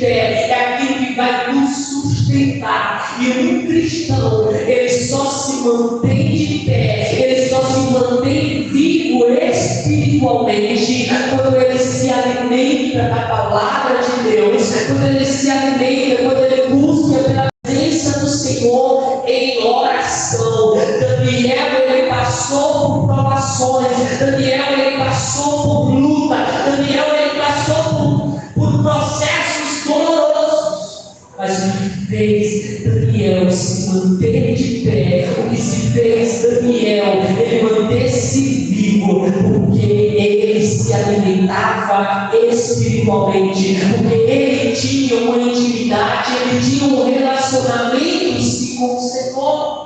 pé, é aquilo que vai nos sustentar. E um cristão, ele só se mantém de pé, ele só se mantém vivo espiritualmente quando ele se alimenta da palavra de Deus, quando ele se alimenta, quando ele busca pela presença do Senhor em oração. Daniel, ele passou por provações, Daniel, ele passou por luta, Daniel, ele passou por processos dolorosos, mas o que fez Daniel se manter de pé, o que se fez Daniel ele manter-se vivo, porque ele se alimentava espiritualmente, porque ele tinha uma intimidade, ele tinha um relacionamento com o Senhor,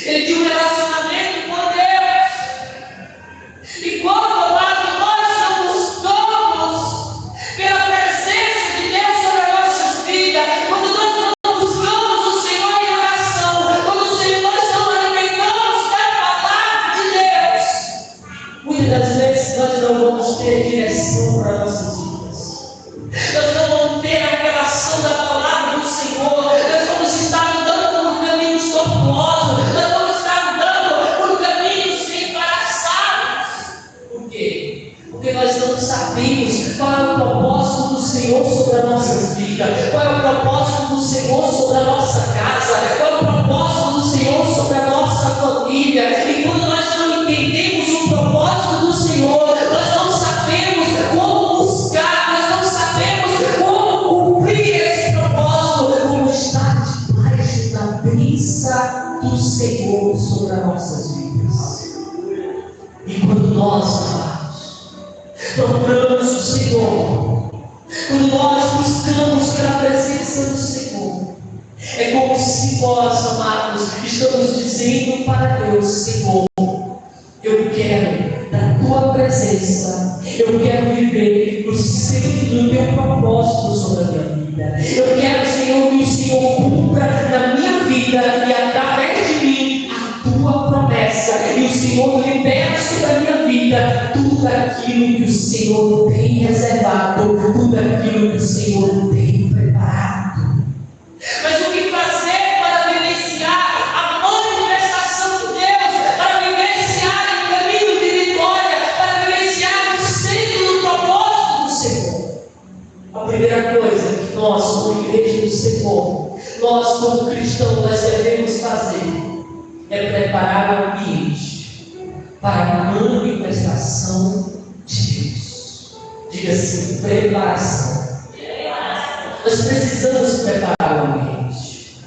ele tinha um relacionamento com Deus. E quando nós somos todos pela presença de Deus sobre as nossas vidas, quando nós não buscamos o Senhor em oração, quando nós não alimentamos da palavra de Deus, muitas das vezes nós não vamos ter direção para nossas vidas, nós não vamos ter a revelação da palavra do Senhor, nós vamos estar andando por caminhos tortuosos, nós vamos estar andando por caminhos embaraçados. Por quê? Porque nós não sabemos qual é o propósito do Senhor sobre a nossa vida, qual é o propósito do Senhor sobre a nossa casa, qual é o propósito do Senhor sobre a nossa família. E quando nós não entendemos o propósito do Senhor, nós não sabemos como buscar, nós não sabemos como cumprir esse propósito, como estar debaixo da bênção do Senhor sobre as nossas vidas. E quando nós, amados, procuramos o Senhor, quando nós buscamos pela presença do Senhor, é como se nós, amados, estamos dizendo para Deus: Senhor, eu quero da tua presença, eu quero viver no centro do teu propósito sobre a minha vida. Eu quero, Senhor, que o Senhor cumpra na minha vida e através de mim a tua promessa, e o Senhor libera sobre a minha vida tudo aquilo que o Senhor tem reservado, tudo aquilo que o Senhor tem preparado. Mas o que fazer para vivenciar a manifestação de Deus, para vivenciar o caminho de vitória, para vivenciar o centro do propósito do Senhor? A primeira coisa que nós, como igreja do Senhor, nós como cristãos, nós devemos fazer é preparar o ambiente para a manifestação de Deus. Diga assim: preparação. Nós precisamos preparar o ambiente,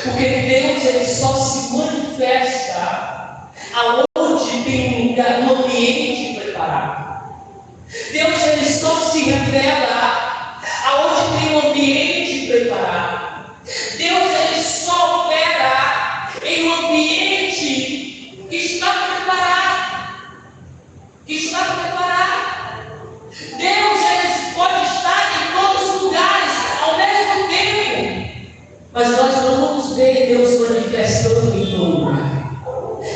porque Deus ele só se manifesta aonde tem um lugar, um ambiente preparado. Deus ele só se revela aonde tem um ambiente preparado. Deus ele só opera em um ambiente que está preparado, Deus ele pode estar em todos os lugares ao mesmo tempo, mas nós não vamos ver Deus manifestando em todo lugar.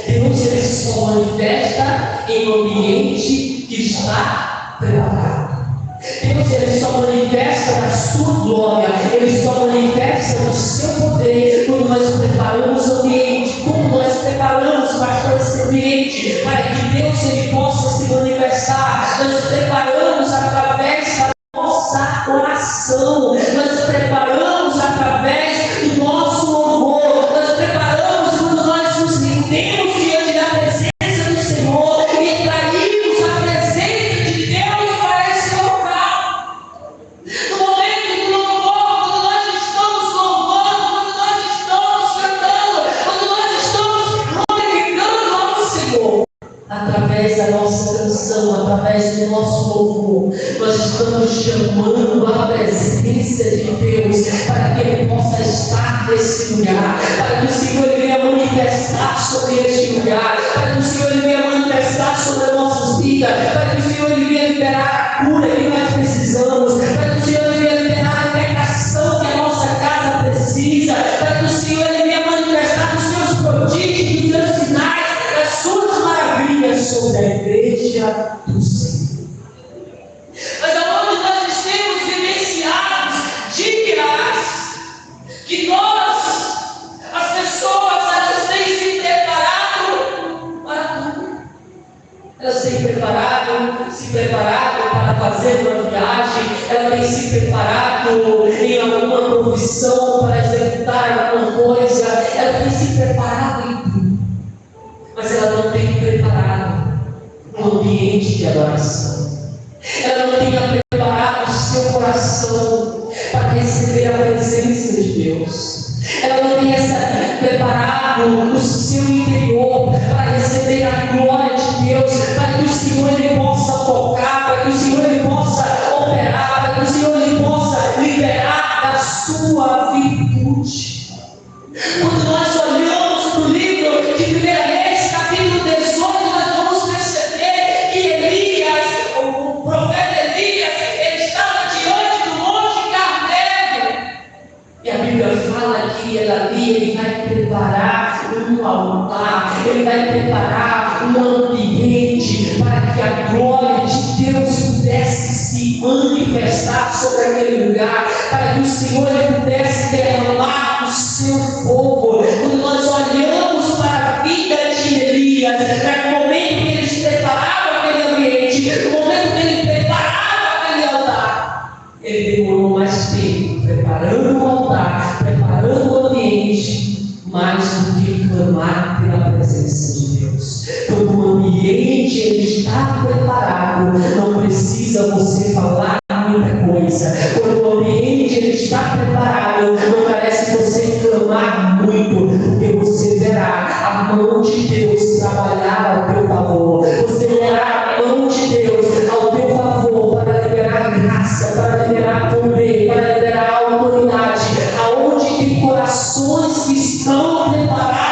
Deus ele só manifesta em um ambiente que está preparado. Deus ele só manifesta na sua glória, ele só manifesta no seu poder quando nós preparamos o ambiente, quando nós preparamos para esse ambiente, para que Deus ele possa se manifestar. Nós preparamos através da nossa oração, nós preparamos através do nosso louvor, nós preparamos quando nós nos rendemos diante da presença do Senhor e traímos a presença de Deus para esse local. No momento do louvor, quando nós estamos louvando, quando nós estamos cantando, quando nós estamos glorificando ao Senhor, através da nossa canção, através do nosso louvor, nós estamos chamando a presença de Deus para que Ele possa estar nesse lugar, para que o Senhor venha manifestar sobre este lugar, para que o Senhor venha manifestar sobre as nossas vidas, para que o Senhor venha liberar a cura que nós precisamos, para que o Senhor venha liberar a libertação que a nossa casa precisa, para que o Senhor venha manifestar os seus prodígios, os seus sinais, as suas maravilhas sobre a igreja do Senhor. Mas aonde nós estamos vivenciados de preparado em alguma profissão para executar alguma coisa, ela tem se preparado em tudo, mas ela não tem preparado um ambiente de adoração. Ela não tem preparado o seu coração para receber a presença de Deus. Ela não tem preparado o seu interior para receber a glória de Deus, para que o Senhor ele possa tocar, para que o Senhor ele possa operar, para que o Senhor ele possa liberar da sua virtude. Quando nós olhamos para o livro de 1 Reis, capítulo 18, nós vamos perceber que Elias, o profeta Elias, ele estava diante do Monte Carmelo. E a Bíblia fala que ele vai preparar um altar, ele vai preparar um ambiente para que a glória de Deus pudesse se manifestar sobre aquele lugar, para que o Senhor pudesse derramar o seu fogo. Quando nós olhamos para a vida de Elias, no momento que ele preparava aquele ambiente, no momento que ele preparava aquele altar, ele demorou mais tempo preparando o altar, preparando o ambiente, mais do que clamar pela presença de Deus. Quando o ambiente ele está preparado, não precisa você falar muita coisa. Quando o ambiente ele está preparado, não parece você clamar muito, porque você verá a mão de Deus trabalhar ao teu favor. Você verá a mão de Deus ao teu favor para liberar graça, para liberar poder, para liberar autoridade, aonde tem corações que estão preparados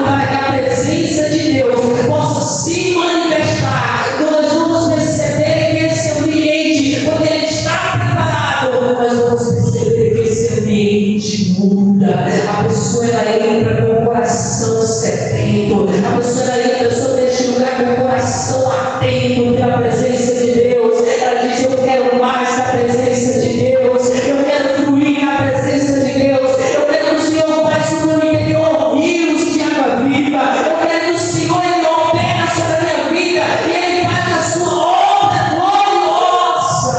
para que a presença de Deus possa se manifestar. Nós vamos perceber que esse ambiente, quando ele está preparado, nós vamos perceber que esse ambiente muda. A pessoa ela entra com o coração sedento, a pessoa ela entra sobre este lugar com o coração atento pela presença de Deus. Ela diz: eu quero mais da presença de Deus, eu quero fluir na presença de Deus, eu quero que o Senhor faça no meu interior rios de água viva, eu quero que o Senhor ele opera sobre a minha vida e ele faz a sua obra gloriosa.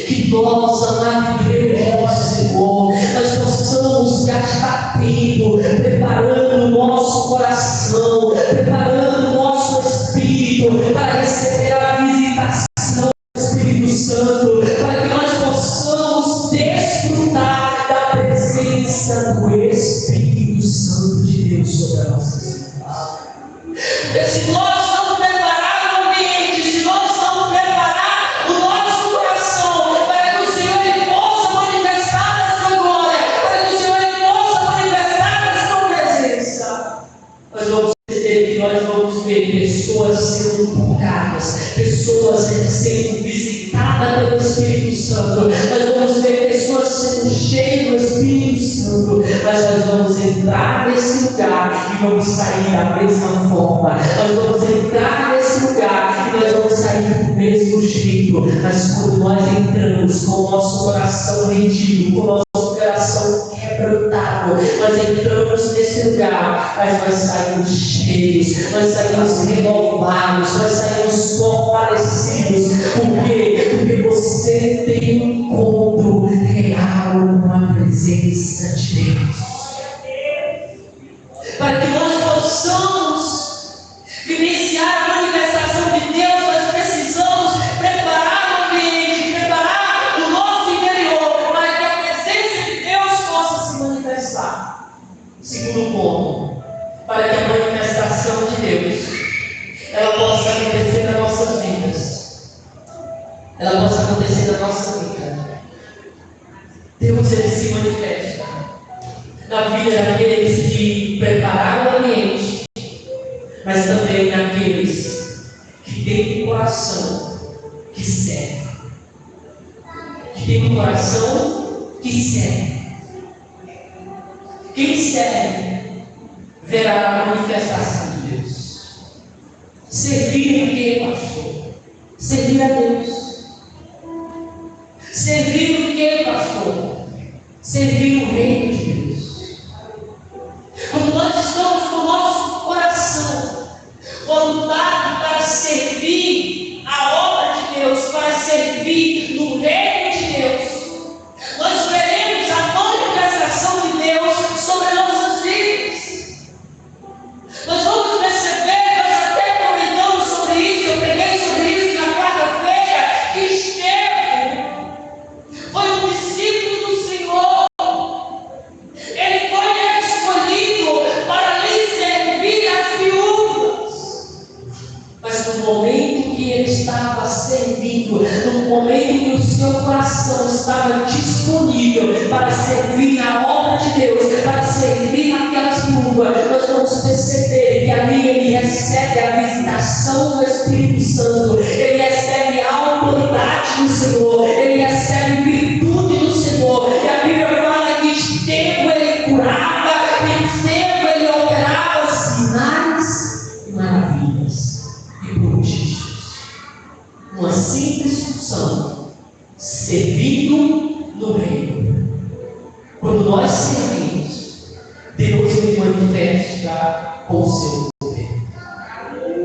Que nós, amada igreja do Senhor, nós possamos gastar tempo preparando o nosso coração, preparando o nosso espírito para receber a visitação do Espírito Santo, para que nós possamos desfrutar da presença do Espírito Santo de Deus sobre as nossas vidas. Se nós não preparar o ambiente, se nós não preparar o nosso coração para que o Senhor ele possa manifestar a sua glória, para que o Senhor ele possa manifestar a sua presença, nós vamos perceber que nós vamos ver pessoas sendo tocadas, pessoas sendo visitadas pelo Espírito Santo, nós vamos ver pessoas sendo cheias do Espírito Santo, mas nós vamos entrar nesse lugar e vamos sair da mesma forma. Nós vamos entrar nesse lugar e nós vamos sair do mesmo jeito. Mas quando nós entramos com o nosso coração rendido, com o nosso coração quebrantado, nós entramos nesse lugar, mas nós saímos cheios, nós saímos renovados, nós saímos fortalecidos. Por quê? Porque você tem um encontro real com a presença de Deus. Para que nós possamos vivenciar a manifestação de Deus, nós precisamos preparar o ambiente, preparar o nosso interior, para que a presença de Deus possa se manifestar. Segundo ponto, para que a manifestação de Deus ela possa acontecer nas nossas vidas, ela possa acontecer na nossa vida. Deus ele se manifesta na vida daqueles que prepararam o ambiente, mas também naqueles que têm um coração que serve, que tem um coração que serve. Quem serve verá a manifestação de Deus. Servir a quem, pastor? Servir a Deus. Servir o que, pastor? Servir o reino de Deus. Quando nós estamos com o nosso coração voltado para servir a obra de Deus, para servir estava disponível para servir na obra de Deus, para servir naquelas viúvas, nós vamos perceber que ali ele recebe a visitação do Espírito Santo, ele recebe a autoridade do Senhor, ele recebe virtude do Senhor. E a Bíblia fala que de tempo ele curava, de tempo ele operava sinais e maravilhas e prodígios. Uma simples função, servindo no reino. Quando nós servimos, Deus ele manifesta com o seu poder.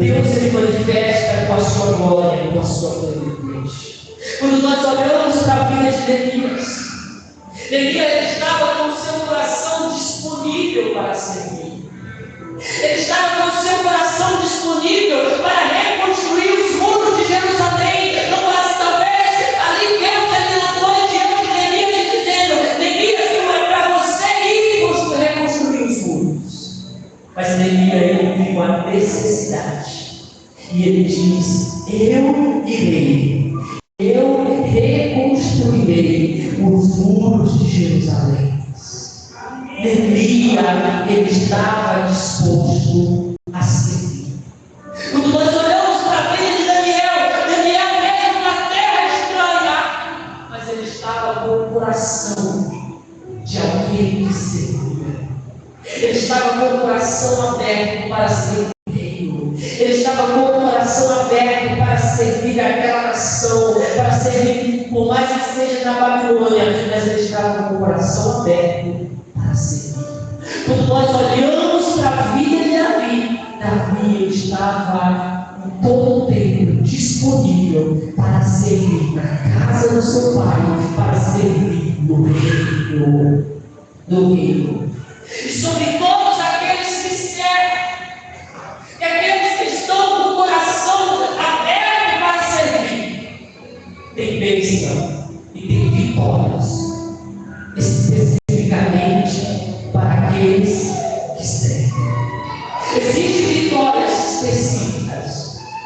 Deus ele manifesta com a sua glória, com a sua plenitude. Quando nós olhamos para a vida de Neemias, Neemias estava com o seu coração disponível para servir. Ele estava com o seu coração disponível para reconstruir os muros de Jerusalém. Não basta ver, ali Deus ele lançou diante de Neemias dizendo: Neemias, não é para você ir reconstruir os muros. Mas Neemias ele viu a necessidade e ele diz: eu irei, eu reconstruirei os muros de Jerusalém. Neemias ele estava disposto a servir. Quando nós olhamos para a vida de Daniel mesmo na terra estranha, mas ele estava com o coração de alguém que servia. Ele estava com o coração aberto para servir o reino. Ele estava com o coração aberto para servir aquela nação, para servir, por mais que esteja na Babilônia, mas ele estava com o coração aberto para servir. Quando nós olhamos para a vida de Davi estava em todo o tempo disponível para servir na casa do seu pai, para servir no reino. E sobre todos aqueles que servem, e aqueles que estão com o coração aberto para servir, tem bênção e tem vitórias, especificamente para aqueles que servem. Existem vitórias específicas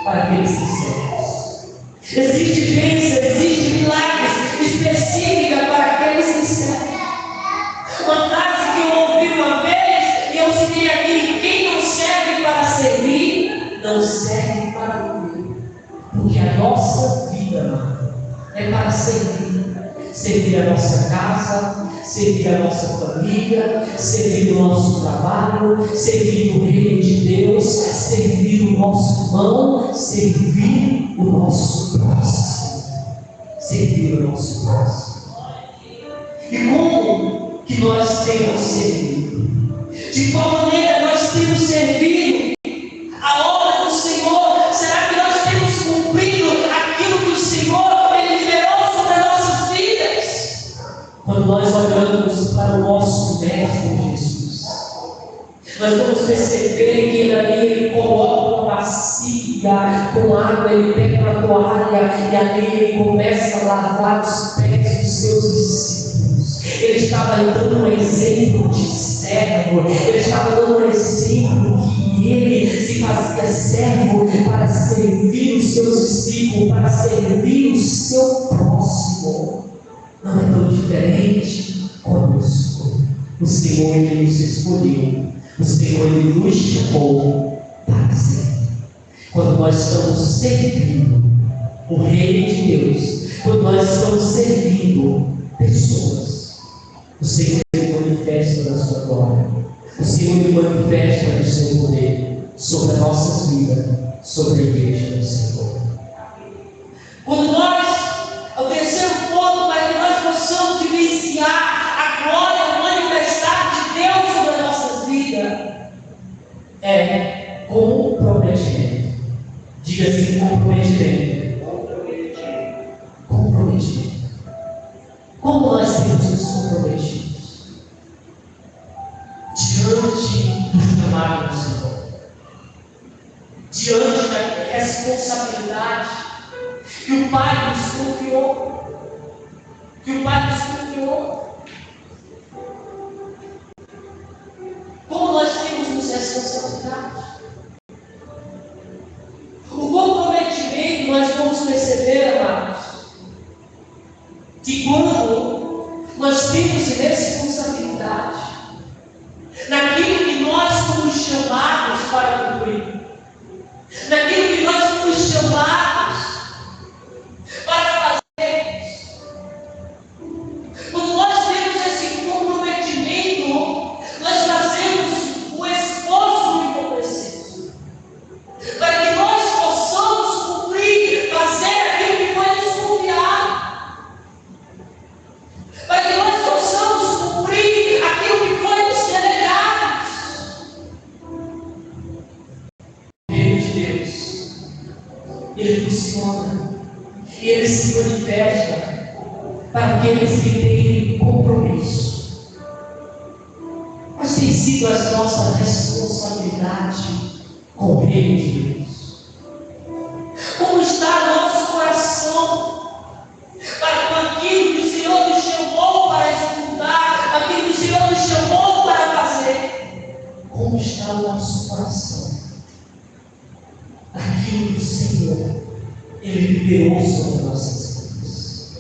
para aqueles que servem. Existe bênção, existe milagres específicos para aqueles que servem. Uma frase que eu ouvi uma vez, e eu citei aqui: quem não serve para servir, não serve para viver. Porque a nossa vida é para servir. Servir a nossa casa, servir a nossa família, servir o nosso trabalho, servir o reino de Deus, servir o nosso irmão, servir o nosso próximo. Servir o nosso próximo. E como que nós temos servido? De qual maneira nós temos servido a obra do Senhor? Será que nós temos cumprido aquilo que o Senhor ele liberou sobre as nossas vidas? Quando nós olhamos para o nosso Mestre Jesus, nós vamos perceber que ele coloca uma bacia com água, ele pega uma toalha e ali ele começa a lavar os pés dos seus discípulos. Ele estava dando um exemplo de servo, ele estava dando um exemplo que ele se fazia servo para servir os seus discípulos, para servir o seu próximo. Não é tão diferente conosco. O Senhor ele nos escolheu, o Senhor ele nos chamou para servir. Quando nós estamos servindo o reino de Deus, quando nós estamos servindo pessoas, o Senhor ele manifesta da sua glória, o Senhor ele manifesta do seu poder sobre as nossas vidas, sobre a igreja do Senhor. Quando o terceiro ponto para que nós possamos vivenciar a glória manifestada de Deus sobre as nossas vidas é comprometimento. Diga assim: comprometimento. Comprometimento. Como nós temos nos comprometidos diante do chamado do Senhor, diante da responsabilidade que o Pai nos confiou, Como nós temos nos responsabilidade? O comprometimento nós vamos perceber, amados, que quando nós temos responsabilidade naquilo que nós fomos chamados para cumprir, naquilo que nós fomos chamados para fazer, quando nós temos esse comprometimento, nós fazemos o esforço que preciso para que nós possamos cumprir, fazer aquilo que foi nos confiado, para que nós possamos cumprir aquilo que foi nos delegado. O reino de Deus, ele funciona, ele se manifesta para aqueles que têm compromisso. Mas tem sido a nossa responsabilidade com o reino de Deus. Como está nosso coração para com aquilo que o Senhor nos chamou para executar, aquilo que o Senhor nos chamou para fazer? Como está o nosso coração? Aquilo que o Senhor, ele liberou sobre nossas vidas.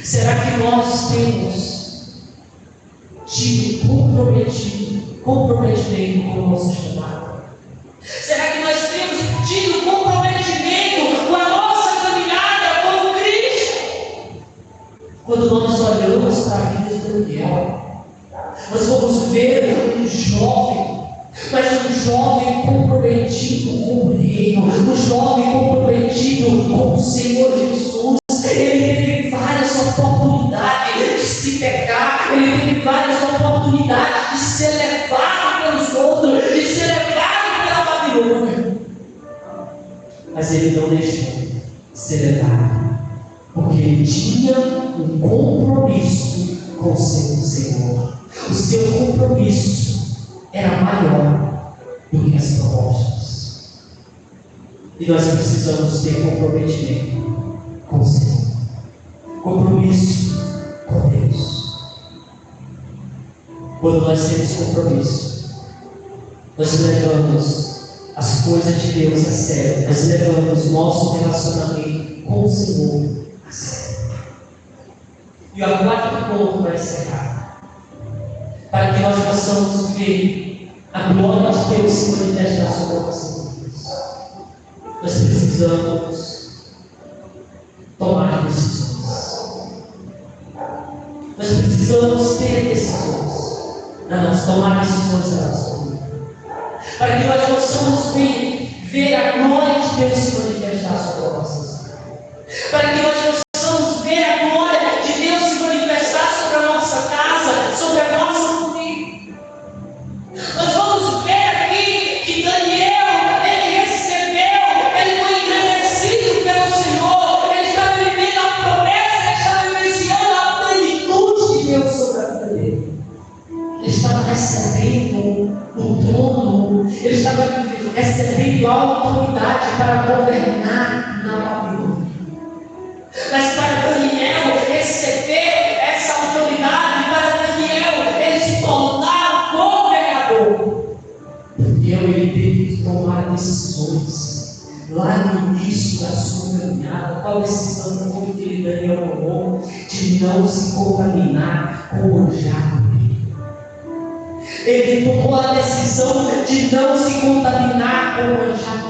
Será que nós temos tido comprometimento com o nosso chamado? Será que nós temos tido comprometimento com a nossa caminhada com Cristo? Quando nós olhamos para a vida de Daniel, nós vamos ver um jovem, mas um jovem comprometido com o reino, um jovem comprometido com o Senhor Jesus. Ele teve várias oportunidades de se pecar, ele teve várias oportunidades de ser levado pelos outros, de ser levado pela Babilônia. Mas ele não deixou de ser levado, porque ele tinha um compromisso com o seu Senhor. O seu compromisso era maior do que as propostas. E nós precisamos ter comprometimento com o Senhor, compromisso com Deus. Quando nós temos compromisso, nós levamos as coisas de Deus a sério, nós levamos nosso relacionamento com o Senhor a sério. E o quarto ponto para encerrar, para que nós possamos ver a glória de Deus se manifestar sobre nossas vidas, nós precisamos tomar decisões. Nós precisamos ter decisões. Nós tomar decisões na nossa vida, para que nós possamos ver a glória de Deus se manifestar sobre nossas vidas, para que nós possamos ver a glória de Deus se manifestar sobre a nossa casa, sobre a nossa família. Nós vamos ver aqui que Daniel, ele recebeu, ele foi engrandecido pelo Senhor, ele estava vivendo a promessa, ele estava vivenciando a plenitude de Deus sobre a vida dele. Ele estava recebendo o trono, ele estava recebendo a autoridade para governar na Babilônia. Mas para Daniel receber essa autoridade, para Daniel ele se tornar governador, Daniel ele teve que tomar decisões lá no início da sua caminhada. Qual decisão foi que Daniel tomou? De não se contaminar com o manjar. Ele tomou a decisão de não se contaminar com o manjar.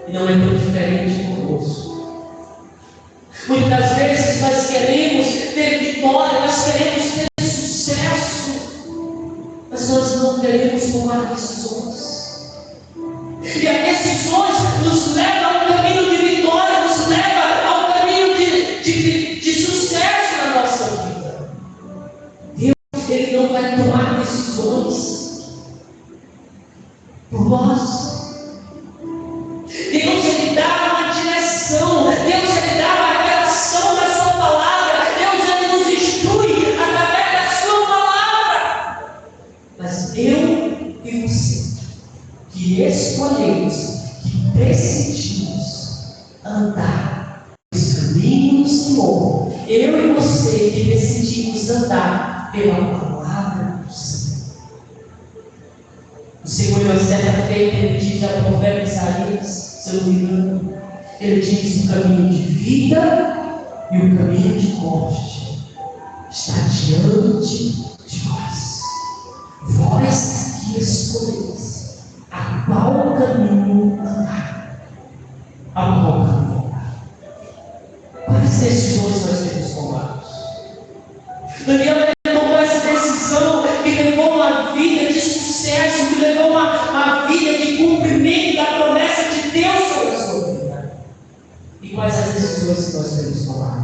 E não é tão diferente conosco. Muitas vezes nós queremos ter vitória, nós queremos ter sucesso, mas nós não queremos tomar decisões. E as decisões nos levam ao caminho de vitória, nos levam ao caminho de sucesso na nossa vida. Deus, ele não vai tomar decisões por nós. Deus, ele dá uma direção, Deus, ele dá uma revelação da sua palavra, Deus, ele nos instrui através da sua palavra. Mas eu e você, que escolhemos, que decidimos andar nos caminhos do Senhor, eu e você que decidimos andar pela palavra do Senhor. O Senhor, uma certa feita, ele diz ao profeta Isaías, se eu não me engano, ele diz: o caminho de vida E o caminho de morte está diante de nós. Vós que escolheis a qual caminho andar, a qual caminho andar. Quais decisões nós temos tomado? Daniel tomou essa decisão que levou uma vida de sucesso, que levou uma vida de cumprimento da promessa de Deus sobre a sua vida. E quais as decisões que nós temos tomado?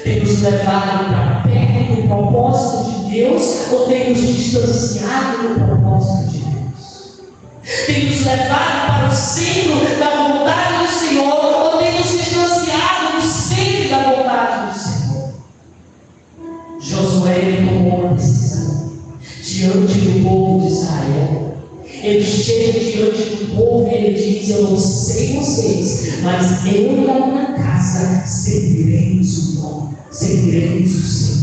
Temos levado para perto do propósito de Deus ou temos distanciado do propósito de Deus? Temos levado para o centro da vontade do Senhor ou temos distanciado do centro da vontade do Senhor? Josué tomou uma decisão diante do povo de Israel. Ele chega diante do povo e ele diz: eu não sei vocês, mas eu e a minha casa serviremos o nome, serviremos o Senhor.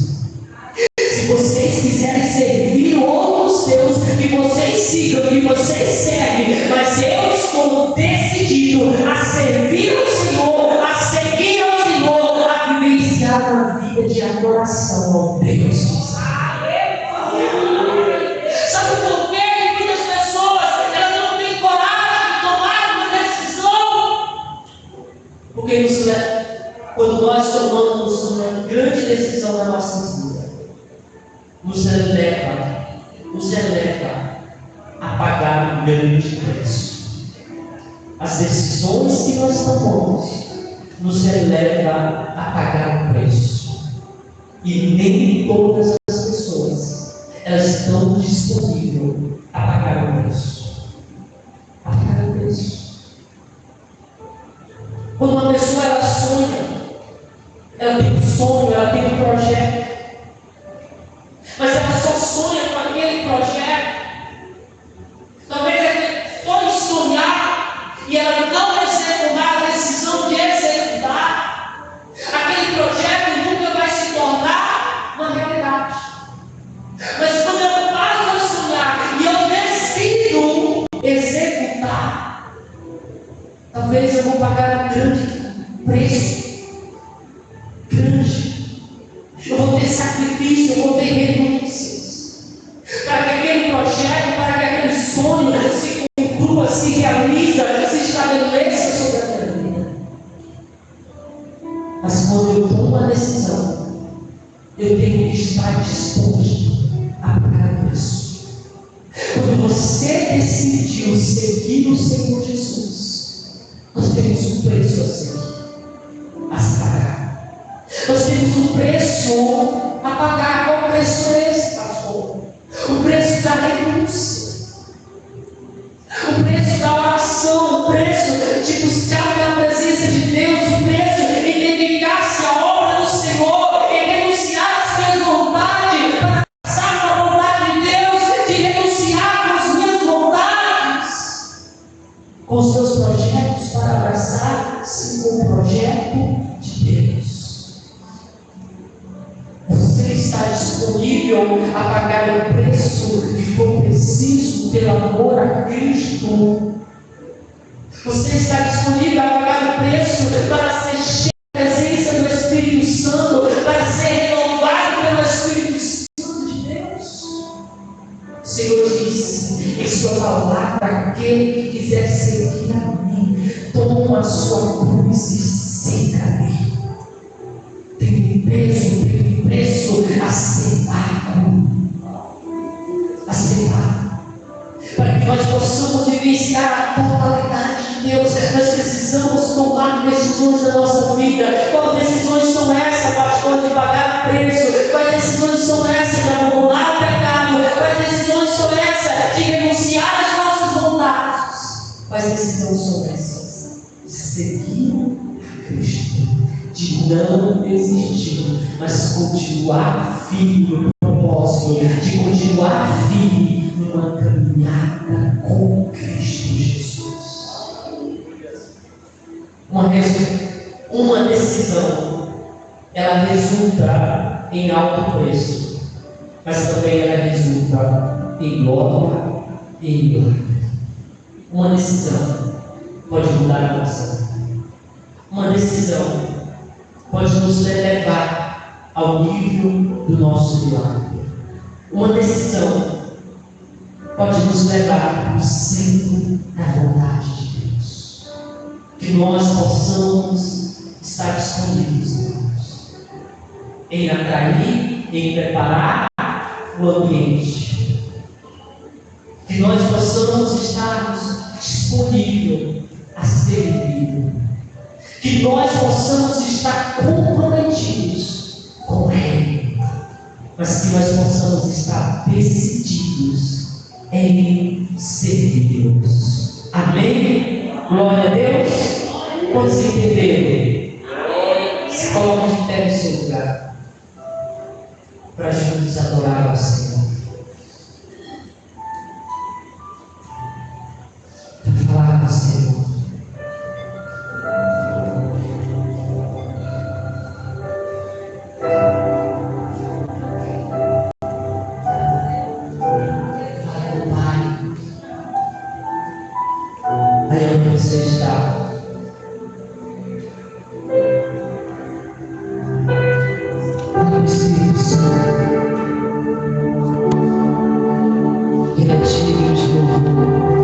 Se vocês quiserem servir outros deuses, que vocês sigam, que vocês servem, mas eu estou decidido a servir o Senhor, a seguir ao Senhor, a vivenciar uma vida de adoração ao Deus de Israel. Sabe por quê que muitas pessoas elas não têm coragem de tomar uma decisão? Porque quando nós tomamos uma grande decisão na nossa vida, nos eleva a pagar um grande preço. As decisões que nós tomamos nos eleva a pagar um preço. E nem todas as pessoas elas estão disponíveis a pagar o preço. A pagar o preço. Quando uma pessoa ela sonha, ela tem um sonho, ela tem um projeto, mas ela só sonha com aquele projeto. Talvez ela pode sonhar e ela não executar a decisão de executar. Aquele projeto nunca vai se tornar uma realidade. Mas quando eu paro de sonhar e eu decido executar, talvez eu vou pagar um grande preço. Grande. Eu vou ter sacrifício, eu vou ter renúncias. Para que aquele projeto, para que aquele sonho se conclua, se realiza, se estabeleça sobre a minha vida. Mas quando eu tomo uma decisão, eu tenho que estar disposto a pagar o preço. Quando você decidiu seguir o Senhor Jesus, nós temos um preço a seguir, a se pagar. Nós temos um preço a pagar. Qual preço é esse, pastor? O preço da renúncia, o preço da oração, o preço de buscar a presença de Deus, o preço em dedicar-se à obra do Senhor, em renunciar às suas vontades, para passar para a vontade de Deus, de renunciar às minhas vontades, com os seus projetos, para abraçar-se com o projeto de Deus. Você está disponível a pagar o preço que for preciso pelo amor a Cristo? Você está disponível a pagar o preço para ser cheio da presença do Espírito Santo, para ser renovado pelo Espírito Santo de Deus? O Senhor disse em sua palavra: aquele que quiser seguir a mim, toma a sua cruz e siga-me. Tem preço a ser pago. Para que nós possamos vivenciar a totalidade de Deus, nós precisamos tomar decisões da nossa vida. Quais decisões são essas, pastor, de pagar preço? Quais decisões são essas de abandonar o pecado? Quais decisões são essas de renunciar às nossas vontades? Quais decisões são essas? De seguir a Cristo, de não desistir, mas continuar firme no propósito, de continuar firme numa caminhada com Cristo Jesus. Uma decisão, ela resulta em alto preço, mas também ela resulta em glória e honra. Uma decisão pode mudar a nossa vida. Uma decisão pode nos levar ao nível do nosso milagre. Uma decisão pode nos levar para o centro da vontade de Deus. Que nós possamos estar disponíveis, irmãos, em atrair, em preparar o ambiente. Que nós possamos estar disponíveis a servir. Que nós possamos estar comprometidos com Ele, mas que nós possamos estar decididos em servir Deus. Amém? Glória a Deus. Quantos entenderam? Se coloque de pé no seu lugar para juntos adorar ao Senhor. Para falar com o Senhor. Você está o Espírito Santo que é cheio de louvor.